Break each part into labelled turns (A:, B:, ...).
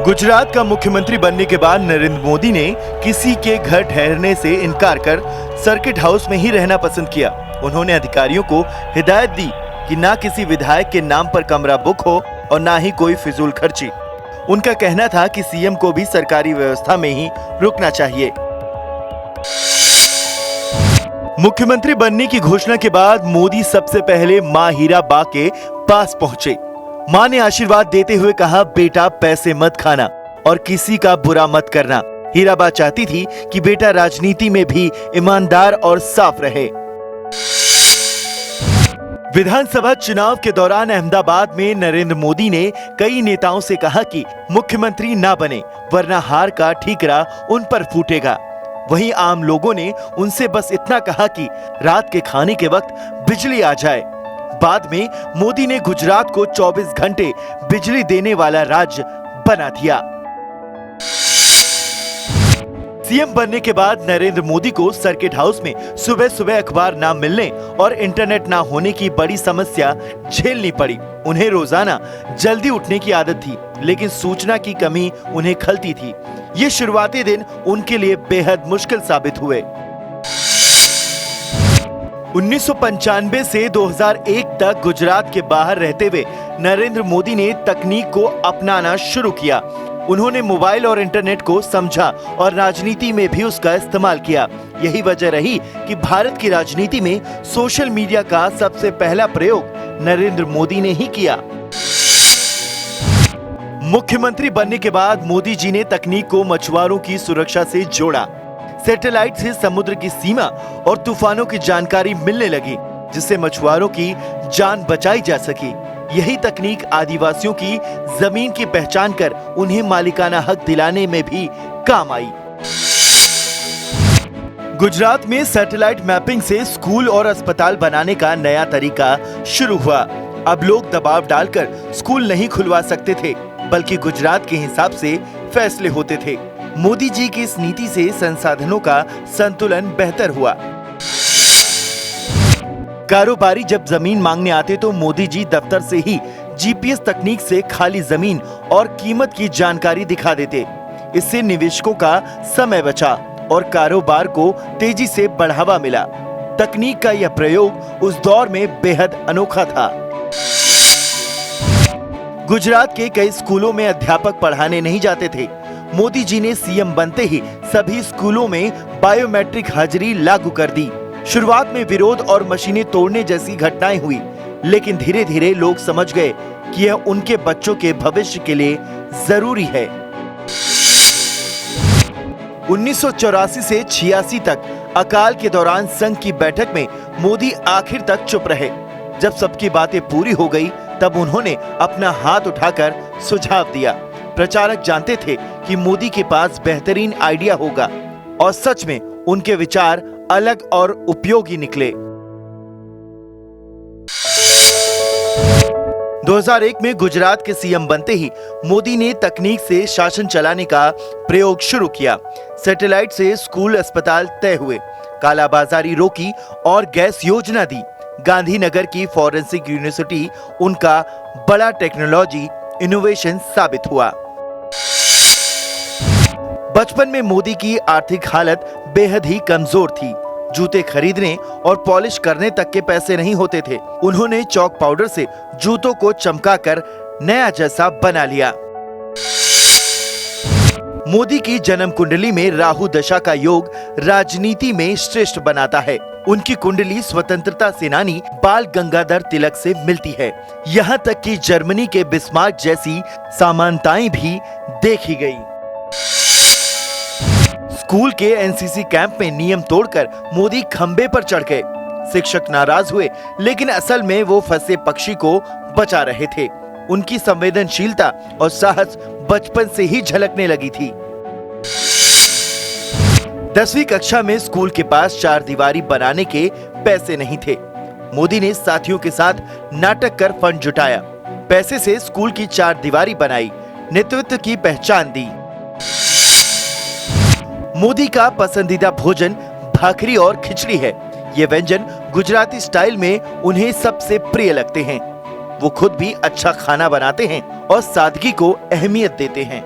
A: गुजरात का मुख्यमंत्री बनने के बाद नरेंद्र मोदी ने किसी के घर ठहरने से इनकार कर सर्किट हाउस में ही रहना पसंद किया। उन्होंने अधिकारियों को हिदायत दी कि ना किसी विधायक के नाम पर कमरा बुक हो और ना ही कोई फिजूल खर्ची। उनका कहना था कि सीएम को भी सरकारी व्यवस्था में ही रुकना चाहिए। मुख्यमंत्री बनने की घोषणा के बाद मोदी सबसे पहले मां हीराबा के पास पहुंचे। मां ने आशीर्वाद देते हुए कहा, बेटा पैसे मत खाना और किसी का बुरा मत करना। हीराबा चाहती थी कि बेटा राजनीति में भी ईमानदार और साफ रहे। विधानसभा चुनाव के दौरान अहमदाबाद में नरेंद्र मोदी ने कई नेताओं से कहा कि मुख्यमंत्री ना बने वरना हार का ठीकरा उन पर फूटेगा। वहीं आम लोगों ने उनसे बस इतना कहा कि रात के खाने के वक्त बिजली आ जाए। बाद में मोदी ने गुजरात को 24 घंटे बिजली देने वाला राज्य बना दिया। सीएम बनने के बाद नरेंद्र मोदी को सर्किट हाउस में सुबह सुबह अखबार ना मिलने और इंटरनेट ना होने की बड़ी समस्या झेलनी पड़ी। उन्हें रोजाना जल्दी उठने की आदत थी, लेकिन सूचना की कमी उन्हें खलती थी। ये शुरुआती दिन उनके लिए बेहद मुश्किल साबित हुए। 1995 से 2001 तक गुजरात के बाहर रहते हुए नरेंद्र मोदी ने तकनीक को अपनाना शुरू किया। उन्होंने मोबाइल और इंटरनेट को समझा और राजनीति में भी उसका इस्तेमाल किया। यही वजह रही कि भारत की राजनीति में सोशल मीडिया का सबसे पहला प्रयोग नरेंद्र मोदी ने ही किया। मुख्यमंत्री बनने के बाद मोदी जी ने तकनीक को मछुआरों की सुरक्षा से जोड़ा। सैटेलाइट से समुद्र की सीमा और तूफानों की जानकारी मिलने लगी, जिससे मछुआरों की जान बचाई जा सकी। यही तकनीक आदिवासियों की जमीन की पहचान कर उन्हें मालिकाना हक दिलाने में भी काम आई। गुजरात में सैटेलाइट मैपिंग से स्कूल और अस्पताल बनाने का नया तरीका शुरू हुआ। अब लोग दबाव डालकर स्कूल नहीं खुलवा सकते थे, बल्कि गुजरात के हिसाब से फैसले होते थे। मोदी जी की इस नीति से संसाधनों का संतुलन बेहतर हुआ। कारोबारी जब जमीन मांगने आते तो मोदी जी दफ्तर से ही जीपीएस तकनीक से खाली जमीन और कीमत की जानकारी दिखा देते। इससे निवेशकों का समय बचा और कारोबार को तेजी से बढ़ावा मिला। तकनीक का यह प्रयोग उस दौर में बेहद अनोखा था। गुजरात के कई स्कूलों में अध्यापक पढ़ाने नहीं जाते थे। मोदी जी ने सीएम बनते ही सभी स्कूलों में बायोमेट्रिक हाजिरी लागू कर दी। शुरुआत में विरोध और मशीनें तोड़ने जैसी घटनाएं हुई, लेकिन धीरे धीरे लोग समझ गए कि यह उनके बच्चों के भविष्य के लिए जरूरी है। 1984 से 86 तक अकाल के दौरान संघ की बैठक में मोदी आखिर तक चुप रहे। जब सबकी बातें पूरी हो गई, तब उन्होंने अपना हाथ उठाकर सुझाव दिया। प्रचारक जानते थे कि मोदी के पास बेहतरीन आइडिया होगा, और सच में उनके विचार अलग और उपयोगी निकले। 2001 में गुजरात के सीएम बनते ही मोदी ने तकनीक से शासन चलाने का प्रयोग शुरू किया। सैटेलाइट से स्कूल अस्पताल तय हुए, कालाबाजारी रोकी और गैस योजना दी। गांधीनगर की फॉरेंसिक यूनिवर्सिटी उनका बड़ा टेक्नोलॉजी इनोवेशन साबित हुआ। बचपन में मोदी की आर्थिक हालत बेहद ही कमजोर थी। जूते खरीदने और पॉलिश करने तक के पैसे नहीं होते थे। उन्होंने चॉक पाउडर से जूतों को चमकाकर नया जैसा बना लिया। मोदी की जन्म कुंडली में राहु दशा का योग राजनीति में श्रेष्ठ बनाता है। उनकी कुंडली स्वतंत्रता सेनानी बाल गंगाधर तिलक से मिलती है। यहाँ तक कि जर्मनी के बिस्मार्क जैसी समानताएं भी देखी गई। स्कूल के एनसीसी कैंप में नियम तोड़कर मोदी खंबे पर चढ़ गए। शिक्षक नाराज हुए, लेकिन असल में वो फंसे पक्षी को बचा रहे थे। उनकी संवेदनशीलता और साहस बचपन से ही झलकने लगी थी। 10वीं कक्षा में स्कूल के पास चार दीवारी बनाने के पैसे नहीं थे। मोदी ने साथियों के साथ नाटक कर फंड जुटाया। पैसे से स्कूल की चार दीवारी बनाई, नेतृत्व की पहचान दी। मोदी का पसंदीदा भोजन भाखरी और खिचड़ी है। ये व्यंजन गुजराती स्टाइल में उन्हें सबसे प्रिय लगते हैं। वो खुद भी अच्छा खाना बनाते हैं और सादगी को अहमियत देते हैं।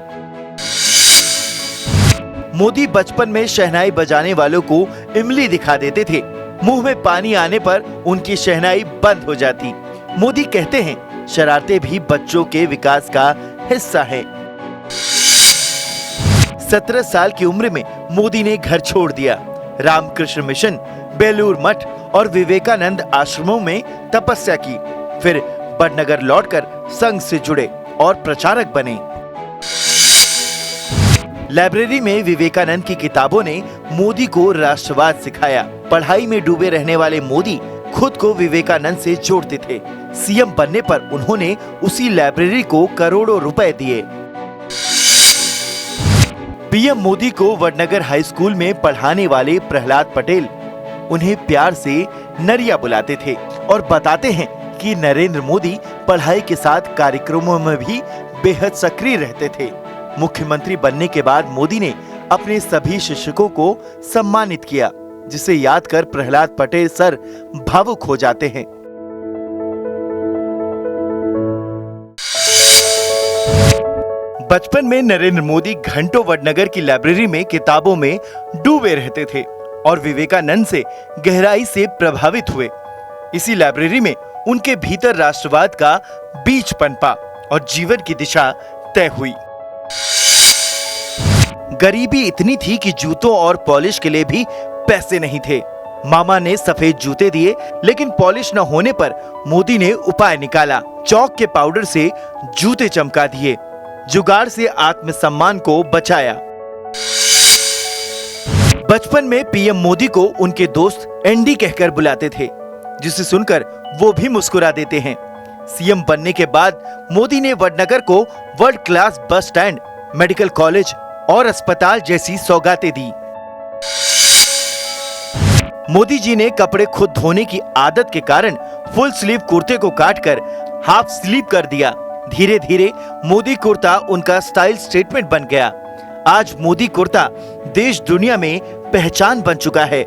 A: मोदी बचपन में शहनाई बजाने वालों को इमली दिखा देते थे। मुंह में पानी आने पर उनकी शहनाई बंद हो जाती। मोदी कहते हैं, शरारतें भी बच्चों के विकास का हिस्सा है। 17 साल की उम्र में मोदी ने घर छोड़ दिया। रामकृष्ण मिशन, बेलूर मठ और विवेकानंद आश्रमों में तपस्या की। फिर बड़नगर लौटकर संघ से जुड़े और प्रचारक बने। लाइब्रेरी में विवेकानंद की किताबों ने मोदी को राष्ट्रवाद सिखाया। पढ़ाई में डूबे रहने वाले मोदी खुद को विवेकानंद से जोड़ते थे। सीएम बनने पर उन्होंने उसी लाइब्रेरी को करोड़ों रुपए दिए। पीएम मोदी को वडनगर हाई स्कूल में पढ़ाने वाले प्रहलाद पटेल उन्हें प्यार से नरिया बुलाते थे और बताते हैं कि नरेंद्र मोदी पढ़ाई के साथ कार्यक्रमों में भी बेहद सक्रिय रहते थे। मुख्यमंत्री बनने के बाद मोदी ने अपने सभी शिक्षकों को सम्मानित किया, जिसे याद कर प्रहलाद पटेल सर भावुक हो जाते हैं। बचपन में नरेंद्र मोदी घंटों वडनगर की लाइब्रेरी में किताबों में डूबे रहते थे और विवेकानंद से गहराई से प्रभावित हुए। इसी लाइब्रेरी में उनके भीतर राष्ट्रवाद का बीज पनपा और जीवन की दिशा तय हुई। गरीबी इतनी थी कि जूतों और पॉलिश के लिए भी पैसे नहीं थे। मामा ने सफेद जूते दिए, लेकिन पॉलिश न होने पर मोदी ने उपाय निकाला। चौक के पाउडर से जूते चमका दिए। जुगाड़ से आत्मसम्मान को बचाया। बचपन में पीएम मोदी को उनके दोस्त एंडी कहकर बुलाते थे, जिसे सुनकर वो भी मुस्कुरा देते हैं। सीएम बनने के बाद मोदी ने वडनगर को world class bus stand, medical college और अस्पताल जैसी सौगातें दी। मोदी जी ने कपड़े खुद धोने की आदत के कारण फुल स्लीव कुर्ते को काटकर हाफ स्लीव कर दिया। धीरे धीरे मोदी कुर्ता उनका स्टाइल स्टेटमेंट बन गया। आज मोदी कुर्ता देश दुनिया में पहचान बन चुका है।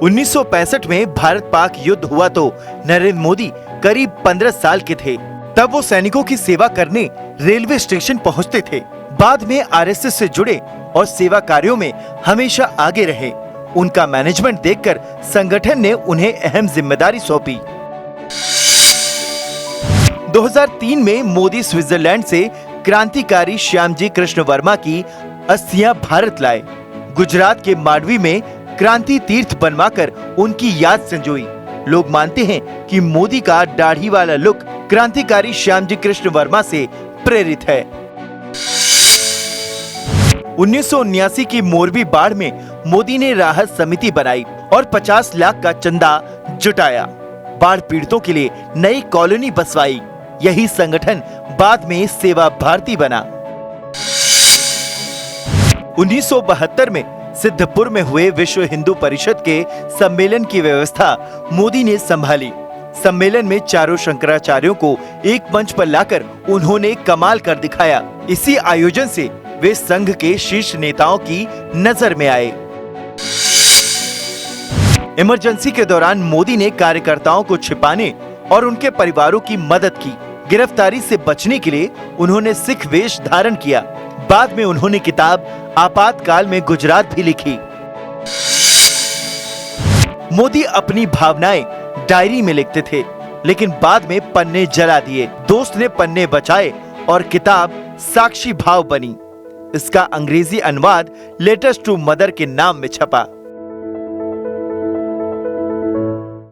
A: 1965 में भारत पाक युद्ध हुआ तो नरेंद्र मोदी करीब 15 साल के थे। तब वो सैनिकों की सेवा करने रेलवे स्टेशन पहुंचते थे। बाद में आरएसएस से जुड़े और सेवा कार्यों में हमेशा आगे रहे। उनका मैनेजमेंट देखकर संगठन ने उन्हें अहम जिम्मेदारी सौंपी। 2003 में मोदी स्विट्जरलैंड से क्रांतिकारी श्यामजी कृष्ण वर्मा की अस्थियां भारत लाए। गुजरात के मांडवी में क्रांति तीर्थ बनवाकर उनकी याद संजोई। लोग मानते हैं कि मोदी का दाढ़ी वाला लुक क्रांतिकारी श्यामजी कृष्ण वर्मा से प्रेरित है। 1979 की मोरबी बाढ़ में मोदी ने राहत समिति बनाई और 50 लाख का चंदा जुटाया। बाढ़ पीड़ितों के लिए नई कॉलोनी बसवाई। यही संगठन बाद में सेवा भारती बना। 1972 में सिद्धपुर में हुए विश्व हिंदू परिषद के सम्मेलन की व्यवस्था मोदी ने संभाली। सम्मेलन में चारों शंकराचार्यों को एक मंच पर लाकर उन्होंने कमाल कर दिखाया। इसी आयोजन से वे संघ के शीर्ष नेताओं की नजर में आए। इमरजेंसी के दौरान मोदी ने कार्यकर्ताओं को छिपाने और उनके परिवारों की मदद की। गिरफ्तारी से बचने के लिए उन्होंने सिख वेश धारण किया। बाद में उन्होंने किताब आपातकाल में गुजरात भी लिखी। मोदी अपनी भावनाएं डायरी में लिखते थे, लेकिन बाद में पन्ने जला दिए। दोस्त ने पन्ने बचाए और किताब साक्षी भाव बनी। इसका अंग्रेजी अनुवाद लेटर्स टू मदर के नाम में छपा।